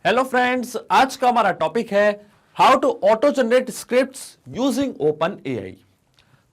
Hello friends, आज का हमारा टॉपिक है how to auto generate scripts using open AI.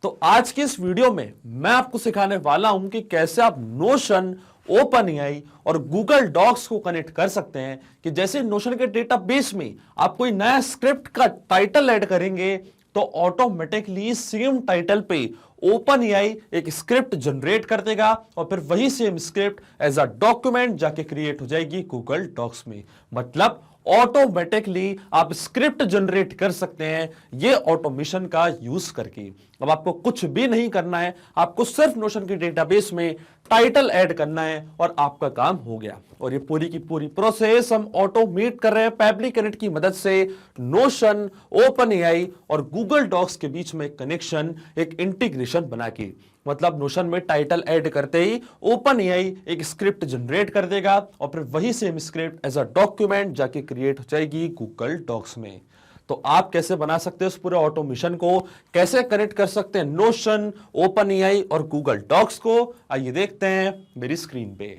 तो आज की इस वीडियो में मैं आपको सिखाने वाला हूं कि कैसे आप नोशन, ओपन एआई और गूगल डॉक्स को कनेक्ट कर सकते हैं। कि जैसे नोशन के डेटाबेस में आप कोई नया स्क्रिप्ट का टाइटल ऐड करेंगे तो ऑटोमेटिकली सेम टाइटल पे ओपन एआई एक स्क्रिप्ट जनरेट कर देगा और फिर वही same script as a document जाके क्रिएट हो जाएगी गूगल डॉक्स में। मतलब ऑटोमेटिकली आप स्क्रिप्ट जनरेट कर सकते हैं ये ऑटोमेशन का यूज करके। अब आपको कुछ भी नहीं करना है, आपको सिर्फ नोशन के डेटाबेस में टाइटल ऐड करना है और आपका काम हो गया। और ये पूरी की पूरी प्रोसेस हम ऑटोमेट कर रहे हैं पैब्लिक कनेक्ट की मदद से। नोशन, ओपन एआई और गूगल डॉक्स के बीच में कनेक्शन, एक इंटीग्रेशन बना के। मतलब नोशन में टाइटल ऐड करते ही ओपन एआई एक स्क्रिप्ट जनरेट कर देगा और फिर वही same script as a document जाके क्रिएट हो जाएगी गूगल डॉक्स में। तो आप कैसे बना सकते हैं उस पूरे ऑटोमेशन को, कैसे कनेक्ट कर सकते हैं नोशन, ओपन एआई और गूगल डॉक्स को, आइए देखते हैं मेरी स्क्रीन पे।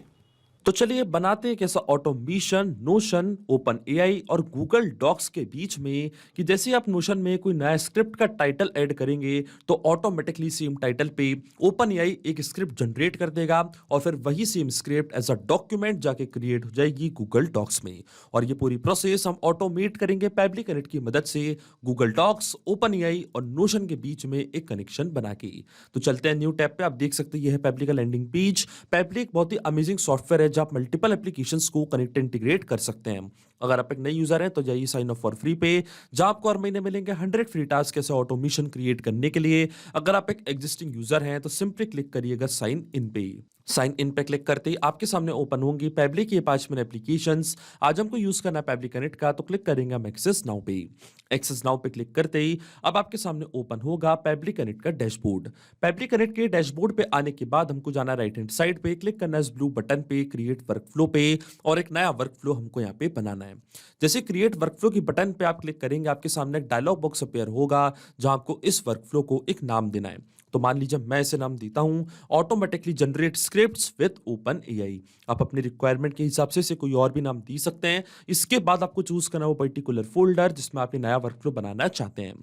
तो चलिए बनाते हैं कैसा ऑटोमेशन नोशन, ओपन एआई और गूगल डॉक्स के बीच में। कि जैसे आप नोशन में कोई नया स्क्रिप्ट का टाइटल ऐड करेंगे तो ऑटोमेटिकली सेम टाइटल पे ओपन एआई एक स्क्रिप्ट जनरेट कर देगा और फिर वही same script as a document जाके क्रिएट हो जाएगी गूगल डॉक्स में। और ये पूरी प्रोसेस हम ऑटोमेट करेंगे पैब्लिक कनेक्ट की मदद से गूगल डॉक्स, ओपन एआई और नोशन के बीच में एक कनेक्शन बना के। तो चलते हैं न्यू टैब पे। आप देख सकते हैं ये है पैब्लिक का लैंडिंग पेज। पैब्लिक बहुत ही अमेजिंग सॉफ्टवेयर है जहां आप मल्टीपल एप्लीकेशंस को कनेक्ट इंटीग्रेट कर सकते हैं। अगर आप एक नए यूजर हैं तो जाइए साइन अप फॉर फ्री पे, जहां आपको हर महीने मिलेंगे 100 फ्री टास्क कैसे ऑटोमेशन क्रिएट करने के लिए। अगर आप एक एग्जिस्टिंग यूजर हैं तो सिंपली क्लिक करिएगा साइन इन पे। साइन इन पे क्लिक करते ही आपके सामने ओपन होंगी पैब्लिक ये 5 मिनट एप्लीकेशंस। आज हमको यूज करना है पैब्लिक कनेक्ट का, तो क्लिक करेंगे हम एक्सेस नाउ पे। एक्सेस नाउ पे क्लिक करते ही अब आपके सामने ओपन होगा पैब्लिक कनेक्ट का डैशबोर्ड। पैब्लिक कनेक्ट के डैशबोर्ड पे आने के बाद हमको जाना राइट हैंड साइड पे, क्लिक करना है इस ब्लू बटन पे क्रिएट वर्कफ्लो पे और एक नया वर्कफ्लो हमको यहाँ पे बनाना है। जैसे क्रिएट वर्कफ्लो की बटन पे आप क्लिक करेंगे आपके सामने एक डायलॉग बॉक्स अपीयर होगा जहां आपको इस वर्कफ्लो को एक नाम देना है। तो मान लीजिए मैं इसे नाम देता हूं automatically generate scripts with open AI. आप अपनी रिक्वायरमेंट के हिसाब से इसे कोई और भी नाम दे सकते हैं। इसके बाद आपको चूज करना वो पर्टिकुलर फोल्डर जिसमें आप ये नया वर्कफ्लो बनाना चाहते हैं।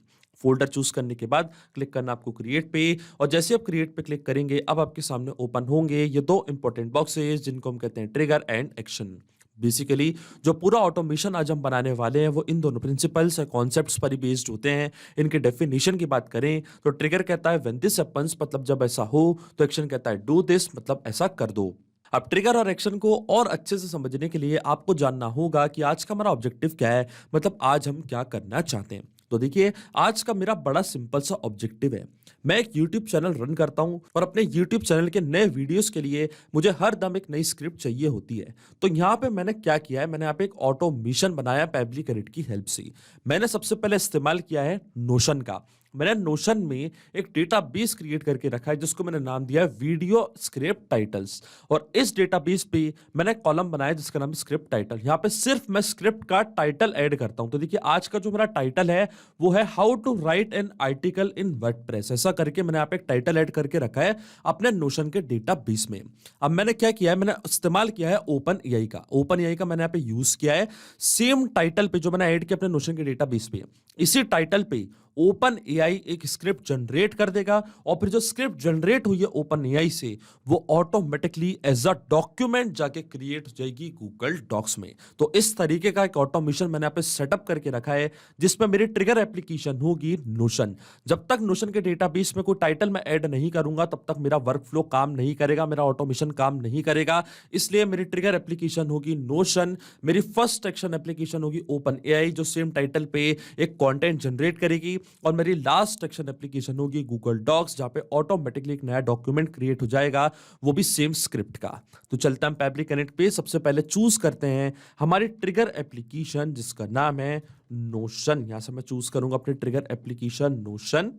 फोल्डर चूज करने के बाद क्लिक करना आपको क्रिएट पे, और जैसे आप क्रिएट पे क्लिक करेंगे अब आपके सामने ओपन होंगे ये दो इंपॉर्टेंट बॉक्सेस जिनको हम कहते हैं ट्रिगर एंड एक्शन। बेसिकली जो पूरा ऑटोमेशन आज हम बनाने वाले हैं वो इन दोनों प्रिंसिपल्स और कॉन्सेप्ट्स पर ही बेस्ड होते हैं। इनके डेफिनेशन की बात करें तो ट्रिगर कहता है व्हेन दिस हैपेंस, मतलब जब ऐसा हो। तो एक्शन कहता है डू दिस, मतलब ऐसा कर दो। अब ट्रिगर और एक्शन को और अच्छे से समझने के लिए आपको जानना होगा कि आज का हमारा ऑब्जेक्टिव क्या है, मतलब आज हम क्या करना चाहते हैं। तो देखिए आज का मेरा बड़ा सिंपल सा ऑब्जेक्टिव है। मैं एक YouTube चैनल रन करता हूं और अपने YouTube चैनल के नए वीडियोस के लिए मुझे हर दम एक नई स्क्रिप्ट चाहिए होती है। तो यहाँ पे मैंने क्या किया है, मैंने यहाँ पे एक ऑटोमेशन बनाया पैब्लिक कनेक्ट की हेल्प से। मैंने सबसे पहले इस्तेमाल किया है नोशन का। मैंने नोशन में एक डेटाबेस क्रिएट करके रखा है जिसको मैंने नाम दिया है वीडियो स्क्रिप्ट टाइटल्स। और इस डेटाबेस पे मैंने कॉलम बनाया जिसका नाम है स्क्रिप्ट टाइटल। यहाँ पे सिर्फ मैं स्क्रिप्ट का टाइटल ऐड करता हूं। तो देखिए आज का जो मेरा टाइटल है वो है how to write an article in WordPress. ऐसा करके मैंने यहाँ पे एक टाइटल ऐड करके रखा है अपने नोशन के डेटाबेस में। अब मैंने क्या किया है, मैंने इस्तेमाल किया है ओपन एआई का। ओपन एआई का मैंने यहाँ पे यूज किया है सेम टाइटल पे जो मैंने ऐड किया अपने नोशन के डेटाबेस पे। इसी टाइटल पे ओपन एआई एक स्क्रिप्ट जनरेट कर देगा और फिर जो स्क्रिप्ट जनरेट हुई है ओपन एआई से वो ऑटोमेटिकली एज अ डॉक्यूमेंट जाके क्रिएट हो जाएगी गूगल डॉक्स में। तो इस तरीके का एक ऑटोमेशन मैंने यहाँ पे सेटअप करके रखा है जिसमें मेरी ट्रिगर एप्लीकेशन होगी नोशन। जब तक नोशन के डेटाबेस में कोई टाइटल मैं ऐड नहीं करूंगा तब तक मेरा वर्कफ्लो काम नहीं करेगा, मेरा ऑटोमेशन काम नहीं करेगा। इसलिए मेरी ट्रिगर एप्लीकेशन होगी नोशन, मेरी फर्स्ट एक्शन एप्लीकेशन होगी ओपन एआई जो सेम टाइटल पे एक कंटेंट जनरेट करेगी, और मेरी लास्ट एक्शन एप्लीकेशन होगी गूगल डॉक्स जहां पे ऑटोमेटिकली एक नया डॉक्यूमेंट क्रिएट हो जाएगा वो भी सेम स्क्रिप्ट का। तो चलते हैं पैब्लिक कनेक्ट पे। सबसे पहले चूज करते हैं हमारी ट्रिगर एप्लीकेशन जिसका नाम है नोशन। यहां से मैं चूज करूंगा अपनी ट्रिगर एप्लीकेशन नोशन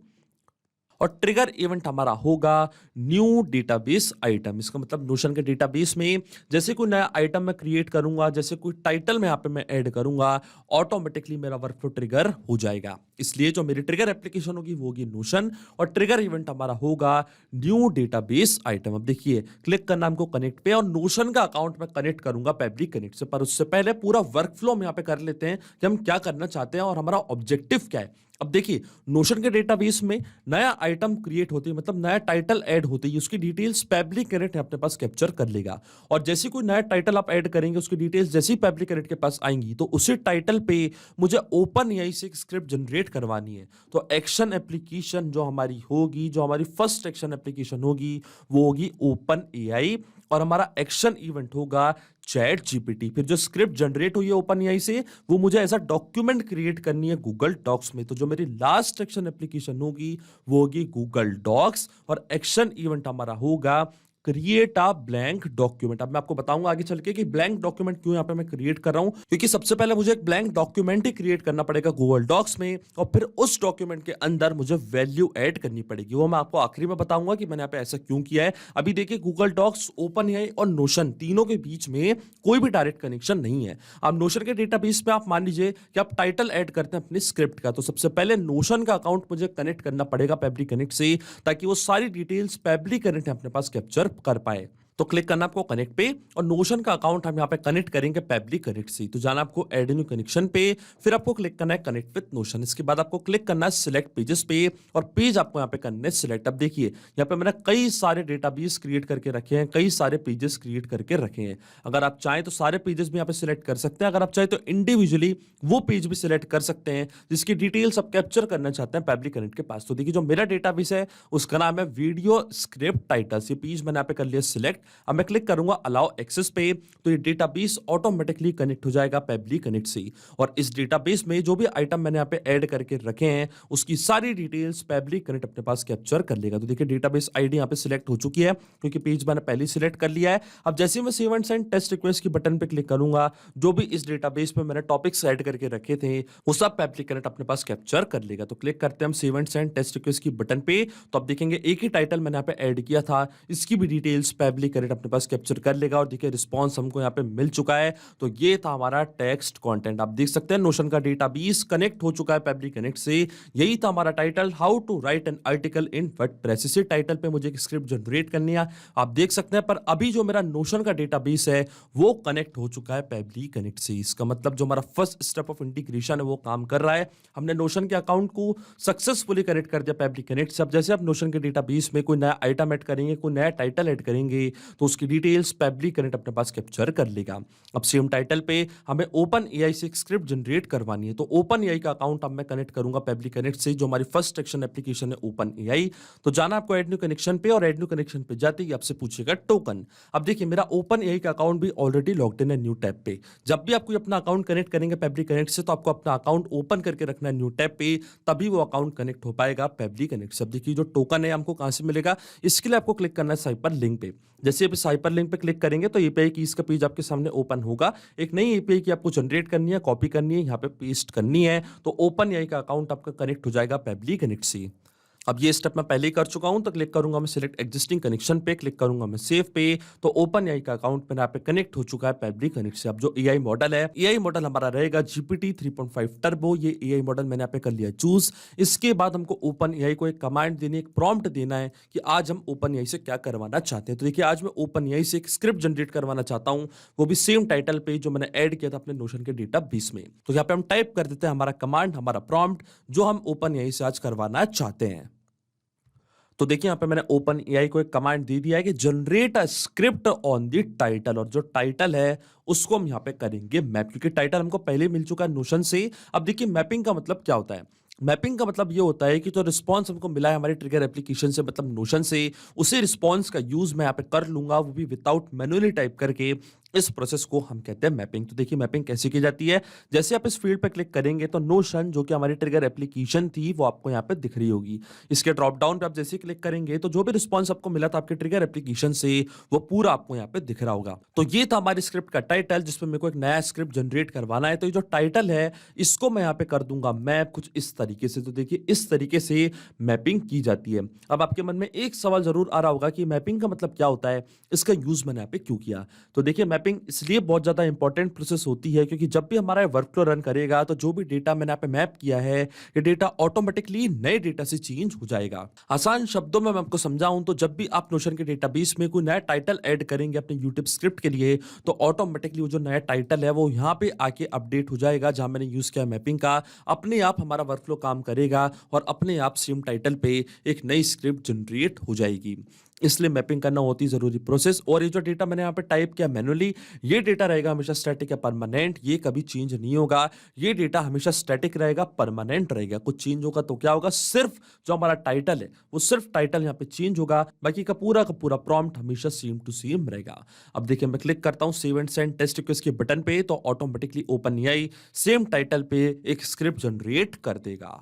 और ट्रिगर इवेंट हमारा होगा न्यू डेटाबेस आइटम। इसका मतलब नोशन के डेटाबेस में जैसे कोई नया आइटम मैं क्रिएट करूंगा, जैसे कोई टाइटल में यहाँ पे मैं ऐड करूंगा, ऑटोमेटिकली मेरा वर्कफ्लो ट्रिगर हो जाएगा। इसलिए जो मेरी ट्रिगर एप्लीकेशन होगी वो होगी नोशन और ट्रिगर इवेंट हमारा होगा न्यू डेटाबेस आइटम। अब देखिए क्लिक करना हमको कनेक्ट पे और नोशन का अकाउंट मैं कनेक्ट करूंगा पेबली कनेक्ट से, पर उससे पहले पूरा वर्क फ्लो हम यहाँ पे कर लेते हैं कि हम क्या करना चाहते हैं और हमारा ऑब्जेक्टिव क्या है। अब देखिए नोशन के डेटाबेस में नया आइटम क्रिएट होती है, मतलब नया टाइटल ऐड होती है, उसकी डिटेल्स पेबली कनेक्ट अपने पास कैप्चर कर लेगा और जैसे कोई नया टाइटल आप ऐड करेंगे उसकी डिटेल्स जैसे ही पेबली कनेक्ट के पास आएंगी तो उसी टाइटल पे मुझे ओपन एआई से एक स्क्रिप्ट जनरेट करवानी है। तो एक्शन एप्लीकेशन जो हमारी होगी, जो हमारी फर्स्ट एक्शन एप्लीकेशन होगी वो होगी ओपन एआई और हमारा एक्शन इवेंट होगा चैट जीपीटी। फिर जो स्क्रिप्ट जनरेट हुई है ओपन एआई से वो मुझे ऐसा डॉक्यूमेंट क्रिएट करनी है गूगल डॉक्स में। तो जो मेरी लास्ट एक्शन एप्लीकेशन होगी वो होगी गूगल डॉक्स और एक्शन इवेंट हमारा होगा क्रिएट अ ब्लैंक डॉक्यूमेंट। अब मैं आपको बताऊंगा आगे चल के कि ब्लैंक डॉक्यूमेंट क्यों यहाँ पे मैं क्रिएट कर रहा हूं, क्योंकि सबसे पहले मुझे एक ब्लैंक डॉक्यूमेंट ही क्रिएट करना पड़ेगा गूगल डॉक्स में और फिर उस डॉक्यूमेंट के अंदर मुझे वैल्यू ऐड करनी पड़ेगी। वो मैं आपको आखिरी में बताऊंगा कि मैंने यहाँ पे ऐसा क्यों किया है। अभी देखिए गूगल डॉक्स, ओपन एआई और नोशन तीनों के बीच में कोई भी डायरेक्ट कनेक्शन नहीं है। अब नोशन के डेटाबेस में आप मान लीजिए कि आप टाइटल ऐड करते हैं अपने स्क्रिप्ट का, तो सबसे पहले नोशन का अकाउंट मुझे कनेक्ट करना पड़ेगा पेबली कनेक्ट से ताकि वो सारी डिटेल्स पेबली कनेक्ट अपने पास कैप्चर कर पाए। तो क्लिक करना आपको कनेक्ट पे और नोशन का अकाउंट हम यहाँ पे कनेक्ट करेंगे पेबली कनेक्ट से। तो जाना आपको ऐड न्यू कनेक्शन पे, फिर आपको क्लिक करना है कनेक्ट विद नोशन। इसके बाद आपको क्लिक करना है सिलेक्ट पेजेस पे और पेज आपको यहाँ पे करना है सिलेक्ट। अब देखिए यहाँ पे मैंने कई सारे डेटाबेस क्रिएट करके रखे हैं, कई सारे पेजेस क्रिएट करके रखे हैं। अगर आप चाहें तो सारे पेजेस भी यहाँ पे सिलेक्ट कर सकते हैं, अगर आप चाहें तो इंडिविजुअली वो पेज भी सिलेक्ट कर सकते हैं जिसकी डिटेल्स आप कैप्चर करना चाहते हैं पेबली कनेक्ट के पास। तो देखिए जो मेरा डेटाबेस है उसका नाम है वीडियो स्क्रिप्ट टाइटल्स। ये पेज मैंने यहाँ पे कर लिया सिलेक्ट। अब मैं क्लिक करूंगा अलाउ एक्सेस पे तो ये डेटाबेस ऑटोमेटिकली कनेक्ट हो जाएगा पेबली कनेक्ट से और इस डेटाबेस में जो भी आइटम मैंने यहाँ पे ऐड करके रखे हैं उसकी सारी डिटेल्स पेबली कनेक्ट अपने पास कैप्चर कर लेगा। तो देखिए डेटाबेस आईडी यहाँ पे सिलेक्ट हो चुकी है क्योंकि पेज मैंने पहले सिलेक्ट कर लिया है। अब जैसे मैं save and send test request की बटन पे क्लिक करूंगा जो भी इस डेटाबेस में मैंने टॉपिक्स ऐड करके रखे थे वो सब पेबली कनेक्ट अपने पास कैप्चर कर लेगा। तो क्लिक करते हैं हम save and send test request की बटन पे, तो आप देखेंगे एक ही टाइटल मैंने यहाँ पे ऐड किया था, इसकी भी डिटेल्स पेबली कनेक्ट अपने पास कैप्चर कर लेगा और देखिए रिस्पांस हमको यहाँ पे मिल चुका है। तो ये था हमारा टेक्स्ट कंटेंट। आप देख सकते हैं नोशन का डेटाबेस कनेक्ट हो चुका है पेबली कनेक्ट से। यही था हमारा title, how to write an article in WordPress. इसी टाइटल पे मुझे एक स्क्रिप्ट जनरेट करनी है, आप देख सकते हैं। पर अभी जो मेरा नोशन का डेटाबेस है वो कनेक्ट हो चुका है पेबली कनेक्ट से। इसका मतलब जो हमारा फर्स्ट स्टेप ऑफ इंटीग्रेशन है वो काम कर रहा है। हमने नोशन के अकाउंट को सक्सेसफुली कनेक्ट कर दिया पेबली कनेक्ट से। अब जैसे आप नोशन के डेटाबेस में कोई नया आइटम ऐड करेंगे, कोई नया टाइटल ऐड करेंगे तो उसकी डिटेल्स पेबली कनेक्ट अपने पास कैप्चर कर लेगा। अब सेम टाइटल पे हमें ओपन एआई से एक स्क्रिप्ट जनरेट करवानी है, तो ओपन एआई का अकाउंट अब मैं कनेक्ट करूंगा पेबली कनेक्ट से, जो हमारी फर्स्ट एक्शन एप्लीकेशन है ओपन एआई। तो जाना आपको ऐड न्यू कनेक्शन पे और ऐड न्यू कनेक्शन पे जाते ही आपसे पूछेगा टोकन। अब देखिए मेरा ओपन एआई का अकाउंट भी ऑलरेडी लॉग्ड इन है न्यू टैब पे। जब भी आप कोई अपना अकाउंट कनेक्ट करेंगे पेबली कनेक्ट से तो आपको अपना अकाउंट ओपन करके रखना है न्यू टैब पे, तभी वो अकाउंट कनेक्ट हो पाएगा पेबली कनेक्ट से। अब देखिए जो टोकन है हमको कहां से मिलेगा, इसके लिए आपको क्लिक करना है साइपर लिंक पे। जैसे आप साइपर लिंक पे क्लिक करेंगे तो एपीआई की इसका पेज आपके सामने ओपन होगा। एक नई एपीआई की आपको जनरेट करनी है, कॉपी करनी है, यहाँ पे पेस्ट करनी है, तो ओपन एआई का अकाउंट आपका कनेक्ट हो जाएगा पेबली कनेक्ट से। अब ये स्टेप मैं पहले ही कर चुका हूं, तो क्लिक करूंगा मैं सिलेक्ट एग्जिस्टिंग कनेक्शन पे, क्लिक करूंगा मैं सेव पे, तो ओपन एआई का अकाउंट मेरा पे कनेक्ट हो चुका है पेबली कनेक्ट से। अब जो एआई मॉडल है, एआई मॉडल हमारा रहेगा जीपीटी 3.5 टर्बो। ये एआई मॉडल मैंने यहाँ पे कर लिया चूज। इसके बाद हमको ओपन एआई को एक कमांड देनी, एक प्रॉम्प्ट देना है कि आज हम ओपन एआई से क्या करवाना चाहते हैं। तो देखिए आज मैं ओपन एआई से एक स्क्रिप्ट जनरेट करवाना चाहता हूं, वो भी सेम टाइटल पे जो मैंने ऐड किया था अपने नोशन के डेटाबेस में। तो यहाँ पे हम टाइप कर देते हैं हमारा कमांड, हमारा प्रॉम्प्ट जो हम ओपन एआई से आज करवाना चाहते हैं। तो देखिए यहाँ पे मैंने ओपन एआई को एक कमांड दे दिया है कि generate a script on the title, और जो टाइटल है उसको हम यहाँ पे करेंगे मैप, क्योंकि टाइटल हमको पहले मिल चुका है नोशन से। अब देखिए मैपिंग का मतलब क्या होता है, मैपिंग का मतलब ये होता है कि जो रिस्पांस हमको मिला है हमारी ट्रिगर एप्लीकेशन से, मतलब नोशन से, उसी रिस्पांस का यूज मैं यहाँ पे कर लूंगा, वो भी विदाउट मैन्युअली टाइप करके। इस प्रोसेस को हम कहते हैं मैपिंग। तो देखिए मैपिंग कैसे की जाती है, जैसे आप इस फील्ड पे क्लिक करेंगे तो नोशन जो कि हमारी ट्रिगर एप्लीकेशन थी वो आपको यहाँ पे दिख रही होगी। इसके ड्रॉप डाउन पे आप जैसे क्लिक करेंगे तो जो भी रिस्पांस आपको मिला था आपके ट्रिगर एप्लीकेशन से वो पूरा आपको यहाँ पे दिख रहा होगा। तो ये था हमारी स्क्रिप्ट का टाइटल, जिसमें मेरे को एक नया स्क्रिप्ट जनरेट करवाना है। तो ये जो टाइटल है इसको मैं यहाँ पे कर दूंगा मैप कुछ इस तरीके से। तो देखिए इस तरीके से मैपिंग की जाती है। अब आपके मन में एक सवाल जरूर आ रहा होगा कि मैपिंग का मतलब क्या होता है, इसका यूज मैंने यहाँ पे क्यों किया। तो देखिए मैपिंग इसलिए बहुत ज्यादा इंपॉर्टेंट प्रोसेस होती है क्योंकि जब भी हमारा वर्कफ्लो रन करेगा तो जो भी डेटा मैंने यहाँ पे मैप किया है ये डेटा ऑटोमेटिकली नए डेटा से चेंज हो जाएगा। आसान शब्दों में मैं आपको समझाऊं तो जब भी आप नोशन के डेटाबेस में कोई नया टाइटल ऐड करेंगे अपने यूट्यूब स्क्रिप्ट के लिए तो ऑटोमेटिकली वो जो नया टाइटल है वो यहाँ पे आके अपडेट हो जाएगा जहां मैंने यूज किया मैपिंग का। अपने आप हमारा वर्कफ्लो काम करेगा और अपने आप सेम टाइटल पे एक नई स्क्रिप्ट जनरेट हो जाएगी। इसलिए मैपिंग करना होती है जरूरी प्रोसेस। और ये जो डेटा मैंने यहाँ पे टाइप किया मैनुअली, ये डेटा रहेगा हमेशा स्टैटिक या परमानेंट, ये कभी चेंज नहीं होगा। ये डेटा हमेशा स्टैटिक रहेगा, परमानेंट रहेगा। कुछ चेंज होगा तो क्या होगा, सिर्फ जो हमारा टाइटल है वो सिर्फ टाइटल यहाँ पे चेंज होगा, बाकी का पूरा प्रॉम्प्ट हमेशा सेम टू सेम रहेगा। अब देखिए मैं क्लिक करता हूँ save and send test request के बटन पे तो automatically open AI same title पे एक स्क्रिप्ट जनरेट कर देगा।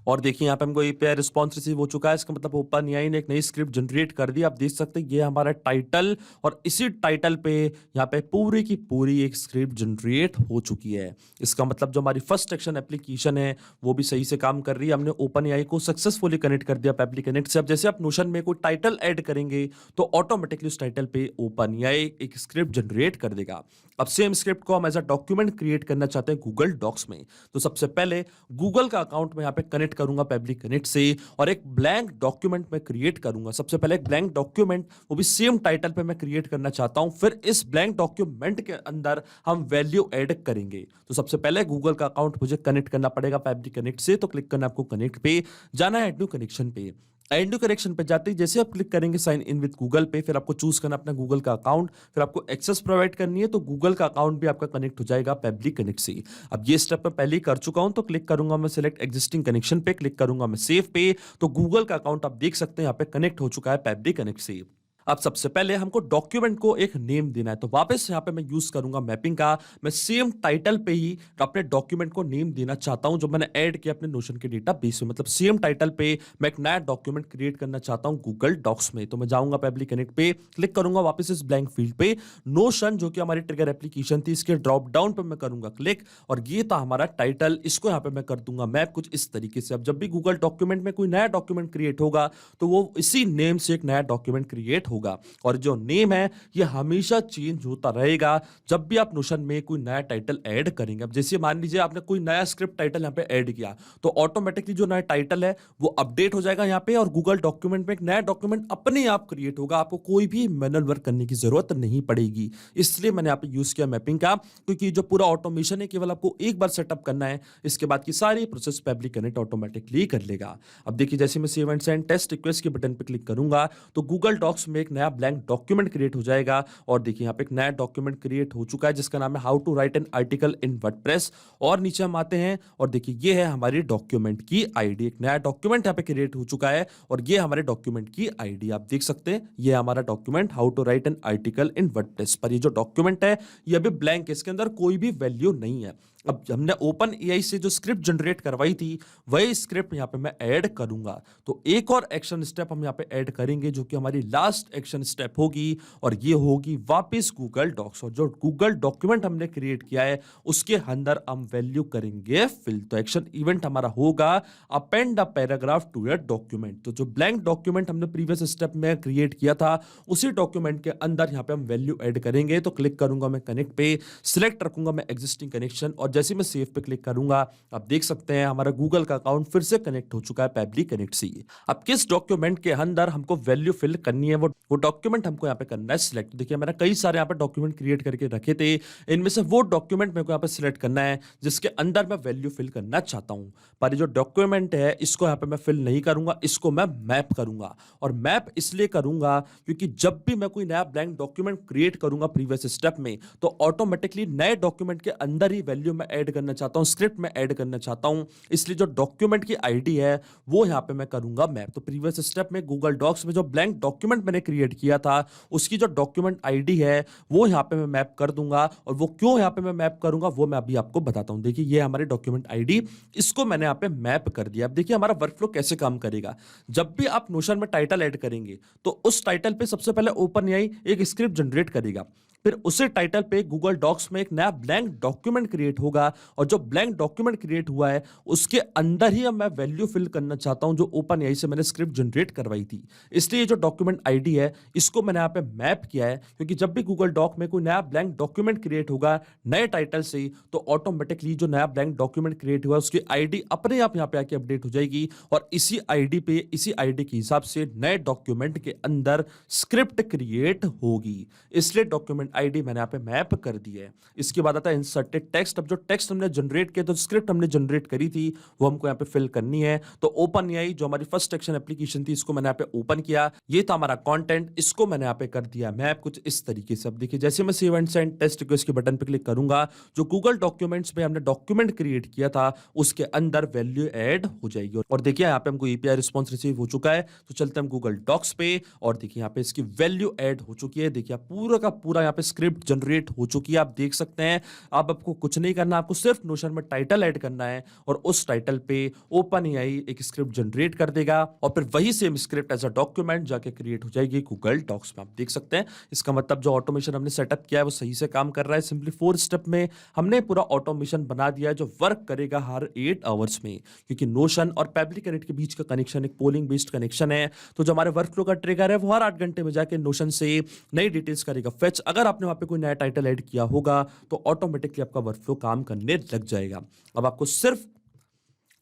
और देखिए यहाँ पे हमको एपीआई रिस्पॉन्स रिसीव हो चुका है, इसका मतलब ओपन एआई ने एक नई स्क्रिप्ट जनरेट कर दी। आप देख सकते हैं ये हमारा टाइटल और इसी टाइटल पे यहाँ पे पूरी की पूरी एक स्क्रिप्ट जनरेट हो चुकी है। इसका मतलब जो हमारी फर्स्ट एक्शन एप्लीकेशन है वो भी सही से काम कर रही है। हमने ओपन एआई को सक्सेसफुली कनेक्ट कर दिया पैप्ली कनेक्ट से। अब जैसे आप नोशन में कोई टाइटल ऐड करेंगे तो ऑटोमेटिकली उस टाइटल पे ओपन एआई एक स्क्रिप्ट जनरेट कर देगा। अब सेम स्क्रिप्ट को हम एज अ डॉक्यूमेंट क्रिएट करना चाहते हैं गूगल डॉक्स में, तो सबसे पहले गूगल का अकाउंट में यहाँ पे कनेक्ट करूंगा पैप्ली कनेक्ट से और एक ब्लैंक डॉक्यूमेंट में क्रिएट करूंगा। सबसे पहले एक ब्लैंक डॉक्यूमेंट, वो भी सेम टाइटल पे मैं क्रिएट करना चाहता हूं। फिर इस ब्लैंक डॉक्यूमेंट के अंदर हम वैल्यू ऐड करेंगे। तो सबसे पहले गूगल का अकाउंट मुझे कनेक्ट करना पड़ेगा पैप्ली कनेक्ट से, तो क्लिक करना आपको कनेक्ट पे, जाना है ऐड न्यू कनेक्शन पे। ऐड न्यू कनेक्शन पे जाते ही जैसे आप क्लिक करेंगे साइन इन विद गूगल पे, फिर आपको चूज करना अपना गूगल का अकाउंट, फिर आपको एक्सेस प्रोवाइड करनी है तो गूगल का अकाउंट भी आपका कनेक्ट हो जाएगा पैप्ली कनेक्ट से। अब ये स्टेप मैं पहले ही कर चुका हूं तो क्लिक करूंगा मैं सिलेक्ट एग्जिस्टिंग कनेक्शन पे, क्लिक करूंगा मैं सेव पे, तो गूगल का अकाउंट आप देख सकते हैं यहाँ पे कनेक्ट हो चुका है पैप्ली कनेक्ट से। अब सबसे पहले हमको डॉक्यूमेंट को एक नेम देना है, तो वापस यहाँ पे मैं यूज करूंगा मैपिंग का। मैं सेम टाइटल पे ही अपने डॉक्यूमेंट को नेम देना चाहता हूं जो मैंने ऐड किया अपने नोशन के डेटाबेस में। मतलब सेम टाइटल पे मैं एक नया डॉक्यूमेंट क्रिएट करना चाहता हूं गूगल डॉक्स में। तो मैं जाऊंगा पैप्ली कनेक्ट पे, क्लिक करूंगा वापस इस ब्लैंक फील्ड पे, नोशन जो कि हमारी ट्रिगर एप्लीकेशन थी इसके ड्रॉप डाउन पे मैं करूंगा क्लिक, और ये था हमारा टाइटल। इसको यहाँ पे मैं कर दूंगा मैप कुछ इस तरीके से। अब जब भी गूगल डॉक्यूमेंट में कोई नया डॉक्यूमेंट क्रिएट होगा तो वो इसी नेम से एक नया डॉक्यूमेंट क्रिएट होगा, और जो नेम है ये हमेशा चेंज होता रहेगा जब भी आप नोशन में कोई नया टाइटल ऐड करेंगे। अब जैसे मान लीजिए आपने कोई नया स्क्रिप्ट टाइटल यहाँ पे ऐड किया तो ऑटोमेटिकली जो नया टाइटल है वो अपडेट हो जाएगा यहाँ पे, और गूगल डॉक्यूमेंट में एक नया डॉक्यूमेंट अपने आप क्रिएट होगा। आपको कोई भी मैनुअल वर्क करने की जरूरत नहीं पड़ेगी। इसलिए मैंने यहाँ पे यूज किया मैपिंग का, क्योंकि जो पूरा ऑटोमेशन है केवल आपको एक बार सेटअप करना है, इसके बाद की सारी प्रोसेस पैप्ली कनेक्ट ऑटोमेटिकली कर लेगा। अब देखिए जैसे मैं save and send test request के बटन पे क्लिक करूंगा तो गूगल डॉक्स में एक नया ब्लैंक डॉक्यूमेंट क्रिएट हो जाएगा। और देखिए यहाँ पे एक नया डॉक्यूमेंट क्रिएट हो चुका है जिसका नाम है how to write an article in WordPress. और नीचे हम आते हैं और देखिए ये है हमारी डॉक्यूमेंट की आईडी। एक नया डॉक्यूमेंट यहाँ पे क्रिएट हो चुका है और ये हमारे डॉक्यूमेंट की आईडी आप देख सकते हैं। ये हमारा document how to write an article in WordPress पर ये जो डॉक्यूमेंट है ये अभी ब्लैंक है, इसके अंदर कोई भी वैल्यू नहीं है। अब हमने ओपन एआई से जो स्क्रिप्ट जनरेट करवाई थी वही स्क्रिप्ट यहाँ पे मैं ऐड करूंगा। तो एक और एक्शन स्टेप हम यहाँ पे ऐड करेंगे जो कि हमारी लास्ट एक्शन स्टेप होगी, और ये होगी वापस गूगल डॉक्स। और जो गूगल डॉक्यूमेंट हमने क्रिएट किया है उसके अंदर हम वैल्यू करेंगे फिल। तो एक्शन इवेंट हमारा होगा append a paragraph to your document. तो जो ब्लैंक डॉक्यूमेंट हमने प्रीवियस स्टेप में क्रिएट किया था उसी डॉक्यूमेंट के अंदर यहाँ पे हम वैल्यू ऐड करेंगे। तो क्लिक करूंगा मैं कनेक्ट पे, सिलेक्ट रखूंगा मैं एग्जिस्टिंग कनेक्शन, और जैसे मैं सेव पे क्लिक करूंगा आप देख सकते हैं हमारा गूगल का अकाउंट फिर से कनेक्ट हो चुका है पैप्ली कनेक्ट से। अब किस डॉक्यूमेंट के अंदर हमको वैल्यू फिल करनी है वो डॉक्यूमेंट हमको यहाँ पे करना है सिलेक्ट। देखिए मैंने कई सारे यहाँ पे डॉक्यूमेंट क्रिएट करके रखे थे, इनमें से वो डॉक्यूमेंट मेरे को यहाँ पे सिलेक्ट करना है जिसके अंदर मैं वैल्यू फिल करना चाहता हूं। पर जो डॉक्यूमेंट है इसको यहाँ पे मैं फिल नहीं करूंगा, इसको मैं मैप करूंगा। और मैप इसलिए करूंगा क्योंकि जब भी मैं कोई नया ब्लैंक डॉक्यूमेंट क्रिएट करूंगा प्रीवियस स्टेप में तो ऑटोमेटिकली नए डॉक्यूमेंट के अंदर ही वैल्यू मैं ऐड करना चाहता हूं, स्क्रिप्ट में ऐड करना चाहता हूं। इसलिए जो डॉक्यूमेंट की आईडी है वो यहां पे मैं करूंगा मैप। तो प्रीवियस स्टेप में गूगल डॉक्स में जो ब्लैंक डॉक्यूमेंट मैंने क्रिएट किया था उसकी जो डॉक्यूमेंट आईडी है वो यहां पे मैं मैप कर दूंगा। और वो क्यों यहां पे मैं मैप करूंगा वो मैं अभी आपको बताता हूं। देखिए ये हमारी डॉक्यूमेंट आईडी, इसको मैंने यहां पे मैप कर दिया। अब देखिए हमारा वर्कफ्लो कैसे काम करेगा। जब भी आप नोशन में टाइटल ऐड करेंगे तो उस टाइटल पे सबसे पहले ओपन एआई एक स्क्रिप्ट जनरेट करेगा, फिर उसी टाइटल पे गूगल डॉक्स में एक नया ब्लैंक डॉक्यूमेंट क्रिएट होगा, और जो ब्लैंक डॉक्यूमेंट क्रिएट हुआ है उसके अंदर ही मैं वैल्यू फिल करना चाहता हूं जो ओपन एआई से मैंने स्क्रिप्ट जनरेट करवाई थी। इसलिए जो डॉक्यूमेंट आईडी है इसको मैंने यहाँ पे मैप किया है, क्योंकि जब भी गूगल डॉक में कोई नया ब्लैंक डॉक्यूमेंट क्रिएट होगा नए टाइटल से, तो ऑटोमेटिकली जो नया ब्लैंक डॉक्यूमेंट क्रिएट हुआ उसकी आईडी अपने आप यहाँ पे आके अपडेट हो जाएगी और इसी आईडी पे, इसी आईडी के हिसाब से नए डॉक्यूमेंट के अंदर स्क्रिप्ट क्रिएट होगी। इसलिए डॉक्यूमेंट आईडी मैंने यहाँ पे मैप कर दी है। इसके बाद आता है इंसर्टेड टेक्स्ट। अब जो टेक्स्ट हमने जनरेट किया, तो स्क्रिप्ट हमने जनरेट करी थी वो हमको यहाँ पे फिल करनी है। तो ओपन एआई जो हमारी फर्स्ट एक्शन एप्लीकेशन थी, इसको मैंने यहाँ पे ओपन किया। ये था हमारा कंटेंट, इसको मैंने यहाँ पे कर दिया मैप कुछ इस तरीके से। अब देखिए जैसे मैं save and send test request के बटन पे क्लिक करूंगा, जो गूगल डॉक्यूमेंट्स पे हमने डॉक्यूमेंट क्रिएट किया था उसके अंदर वैल्यू ऐड हो जाएगी। और देखिए यहाँ पे हमको एपीआई रिस्पांस रिसीव हो चुका है। तो चलते हैं गूगल डॉक्स पे और देखिए यहाँ पे इसकी वैल्यू ऐड हो चुकी है। देखिए पूरा का पूरा यहाँ पे स्क्रिप्ट जनरेट हो चुकी है, आप देख सकते हैं। अब आपको कुछ नहीं करना, आपको सिर्फ नोशन में टाइटल ऐड करना है और उस टाइटल पे ओपन एआई एक स्क्रिप्ट जनरेट कर देगा और फिर वही same script as a document जाके क्रिएट हो जाएगी गूगल डॉक्स में। आप देख सकते हैं इसका मतलब जो ऑटोमेशन हमने सेटअप किया है वो सही से काम कर रहा है। सिंपली 4 स्टेप में हमने पूरा ऑटोमेशन बना दिया है जो वर्क करेगा हर 8 आवर्स में, क्योंकि नोशन और पेप्लिकेरेट के बीच का कनेक्शन एक पोलिंग बेस्ड कनेक्शन है। तो जो हमारे वर्कफ्लो का ट्रिगर है वो हर 8 घंटे में जाके नोशन से नई डिटेल्स करेगा फेच। अगर आपने वहां पे कोई नया टाइटल ऐड किया होगा तो ऑटोमेटिकली आपका वर्कफ्लो काम करने लग जाएगा। अब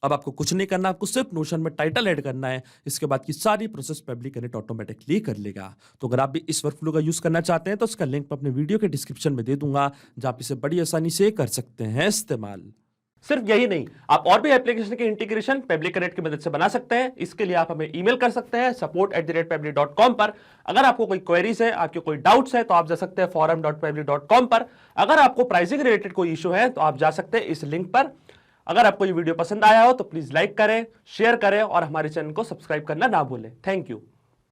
आपको कुछ नहीं करना, आपको सिर्फ नोशन में टाइटल ऐड करना है। इसके बाद की सारी प्रोसेस पेप्लिकेरेट ऑटोमेटिकली कर लेगा। तो अगर आप भी इस वर्कफ्लो का यूज करना चाहते हैं तो उसका लिंक मैं अपने वीडियो के डिस्क्रिप्शन में दे दूंगा, जहां आप इसे बड़ी आसानी से कर सकते हैं इस्तेमाल। सिर्फ यही नहीं, आप और भी एप्लीकेशन के इंटीग्रेशन पेप्लिकेरेट की मदद से बना सकते हैं। इसके लिए आप हमें ईमेल कर सकते हैं support@pebble.com पर। अगर आपको कोई क्वेरीज है, आपके कोई डाउट्स है, तो आप जा सकते हैं forum.pebble.com पर। अगर आपको प्राइसिंग रिलेटेड कोई इशू है तो आप जा सकते हैं इस लिंक पर। अगर आपको ये वीडियो पसंद आया हो तो प्लीज लाइक करें, शेयर करें और हमारे चैनल को सब्सक्राइब करना ना भूलें। Thank you.